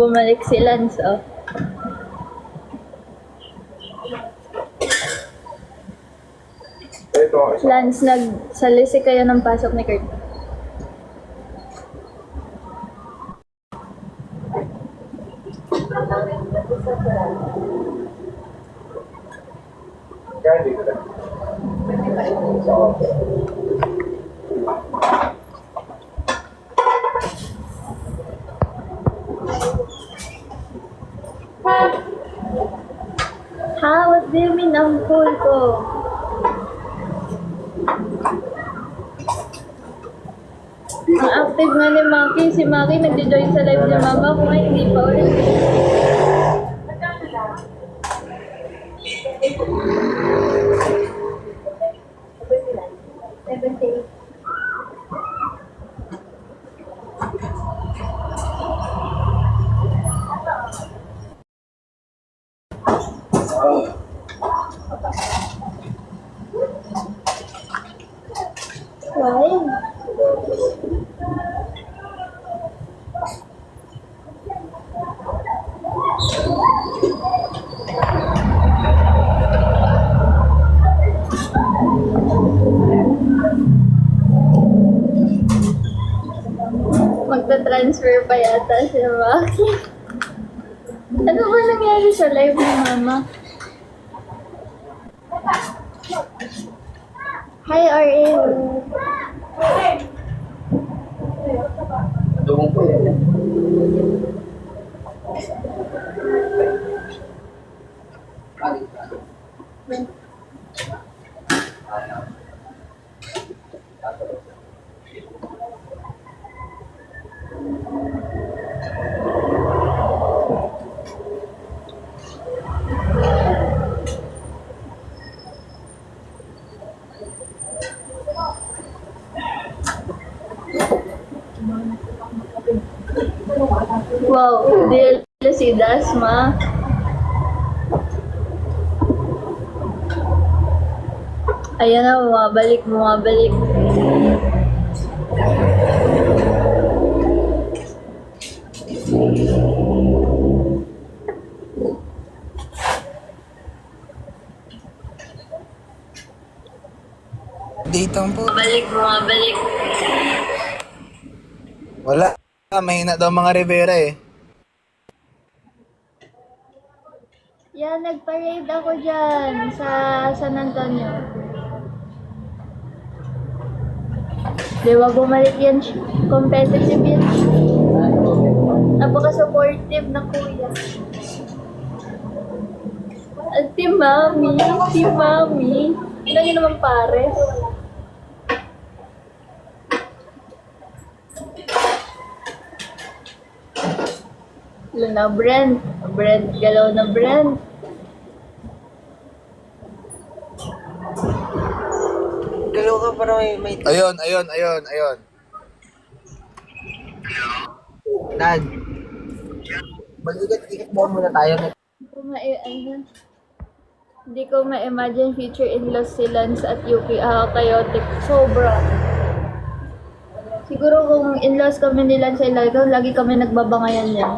bumalik si Lance, oh. Lance, nagsalisi kayo ng pasok ni Kurt. Ha? What do you mean ang cool ko? Ang active nga ni Maki. Si Maki nag-join sa live ni Mama ko ay hindi pa ulit. Why? Magta-transfer pa yata si Maki. Ano ba nangyari sa live ni Mama? Hi, RL. Doon po yan. Wow, deal si Dasma. Ayan na, bumabalik. Datang po. Bumabalik. Wala. Mahina daw mga Rivera eh. Yan, nag-parade ako dyan sa San Antonio. Di ba bumalik yan? Competitive yan. Napaka-supportive na kuya. At Team Mami. Ilan yun naman pares? Ilan na Brent, galaw na Brent. Galaw ka para may... Ayun. Dad. Mag-ikat-ikat mo muna tayo. Hindi ko ma-imagine future in-laws si Lance at Yuki. Chaotic. Sobra. Siguro kung in-laws kami ni Lance ay lagi kami nagbabangayan niya.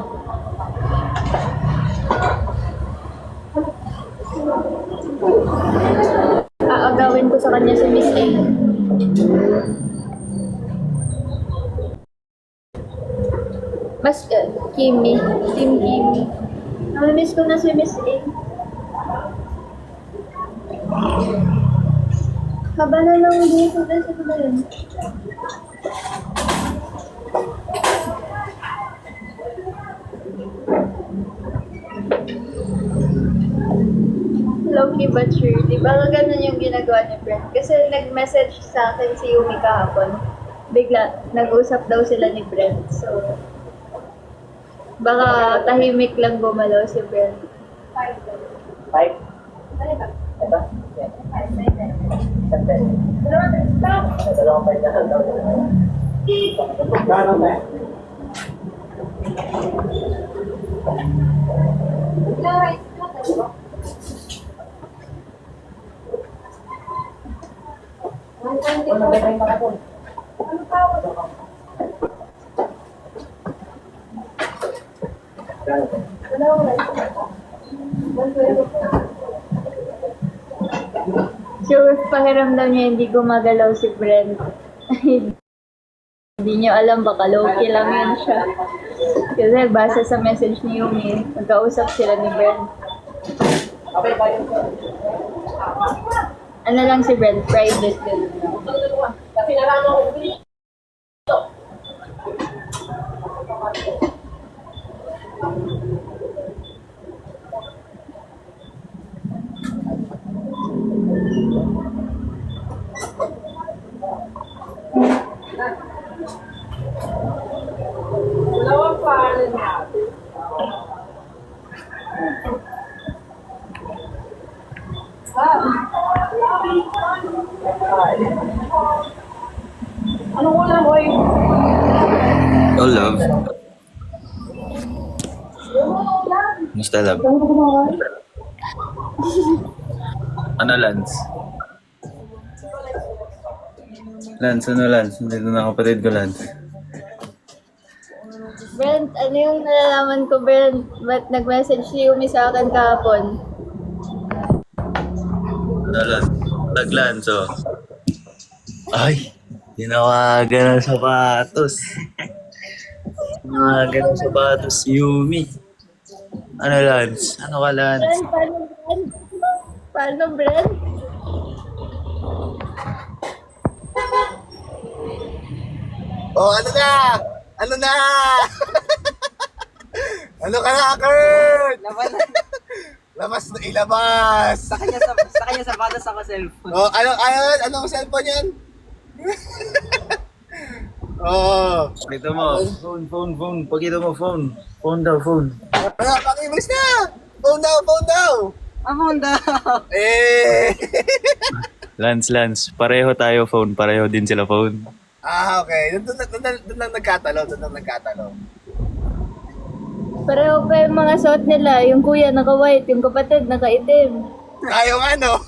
Aagawin ko sa kanya si Miss A. Mas Kimi. Team Kimi. Namimiss ko na si Miss A. Haba na lang dito. Dito na yun. Low-key but surely. Baka ganun yung ginagawa ni Brent. Kasi nag-message sa akin si Yumi kahapon. Bigla, nag-usap daw sila ni Brent. So, baka tahimik lang gumalaw si Brent. 5? Ito? Dalawang 5 na lang daw. Gano'n na? Sure, pakiramdam niya hindi gumagalaw si Brent. Hindi niyo alam, baka low-key lang yun siya. Kasi base sa message ni Yumi, magkausap sila ni Brent. Ano lang si Brent, private din. Oh, love. Musta, love? Ano, Lance? Lance, ano, Lance? Nandito na kapatid ko, Lance. Brent, ano yung nalalaman ko, Brent? Ba't nag-message si Yumi sa akin kahapon? Ano, Lance? Nag-Lance, oh. Ay! Tinawagan ng sapatos. Tinawagan ng sapatos si Yumi. Ano, Lance? Ano ka, Lance? Brent, paano, Brent? Paano, Brent? Oh, ano na? Ano na? Ano ka na, Kurt? Laban na. Labas na ilabas. Sa kanya sapatos ako cellphone. Oh, anong cellphone yan? Oh. Pakita mo. Phone. Pakita mo, phone. Phone daw, phone. Ano, pakibilis na. Phone daw. Amon daw. Eh. Lance. Pareho tayo phone. Pareho din sila phone. Ah, okay. Doon lang nagkatalo. Pareho pa yung mga suot nila. Yung kuya naka-white, yung kapatid naka-itim. Tayo nga, no?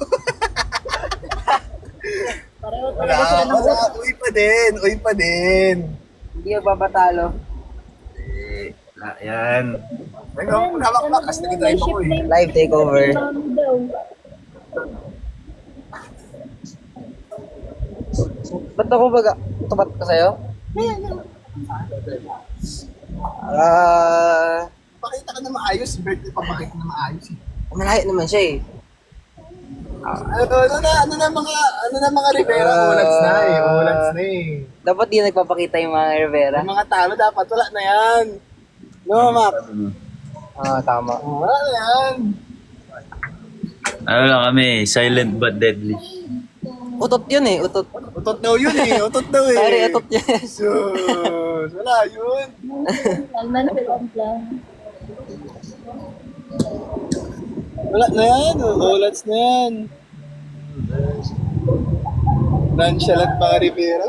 Pareho talaga sila ng Wala. Uy pa din. Hindi ako babatalo. Yan. Nagmakas na drive ako eh. Live takeover. Daw. Ba't ako baga? Tumat ka sa'yo? Pakita ka na maayos. Birthday pa pakita na maayos eh. Malayo naman siya eh. Ano na mga Rivera, ulats na eh. Dapat di nagpapakita yung mga Rivera. Yung mga talo dapat, wala na yan. No, Mac? Tama. Wala na yan. Ano lang kami, silent but deadly. Utot yun eh, utot. Utot daw yun eh, Sorry, utot yun. Sus, wala yun. Alman silang lang. Wala na yan, ulats na yan. Nonchalant mga Rivera.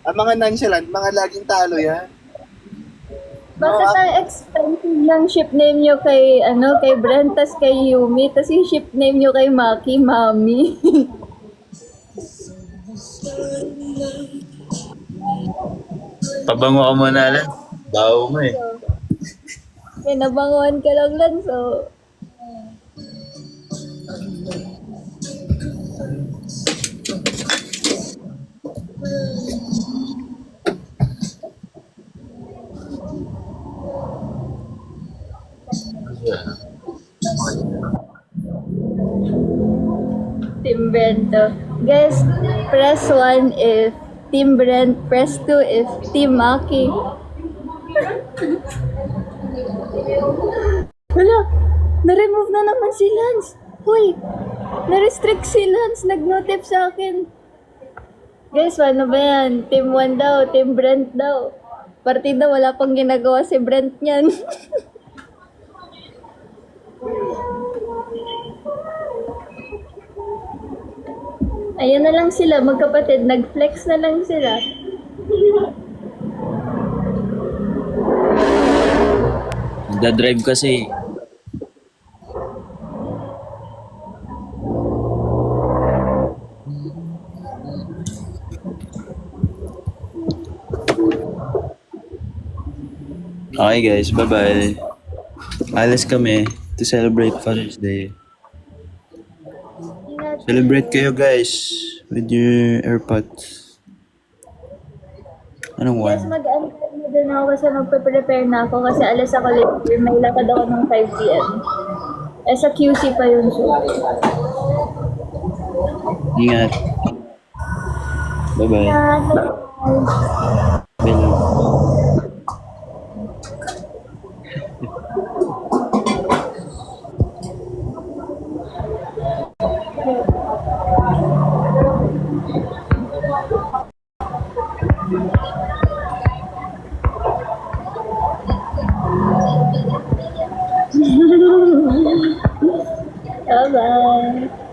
Ang mga nonchalant, mga laging talo yan. Bakit ang expensive lang ship name nyo kay, kay Brent, tas kay Yumi, tas yung ship name nyo kay Maki, Mami? Pabango ka muna lang. Baho mo eh. May nabanguan ka lang lang, so... Team Brento. Guys, press 1 if Team Brent, press 2 if Team Maki. Wala! Na-remove na naman si Lance! Hoy! Na-restrict si Lance! Nag-notif sa akin! Guys, ano ba yan? Team 1 daw, Team Brent daw. Partida, wala pang ginagawa si Brent niyan. Ayan na lang sila, magkapatid. Nag-flex na lang sila. Nagda-drive kasi. Okay guys, bye-bye. Alis kami to celebrate Father's Day. Ingat. Celebrate kayo guys with your AirPods. Anong Yes, one? mag-antay na din ako kasi magpe-prepare na ako kasi alas ako later. May lakad ako ng 5 p.m. Eh, sa QC pa yun shoot. Ingat. Bye-bye. Ingat. Bye lang. Bye-bye.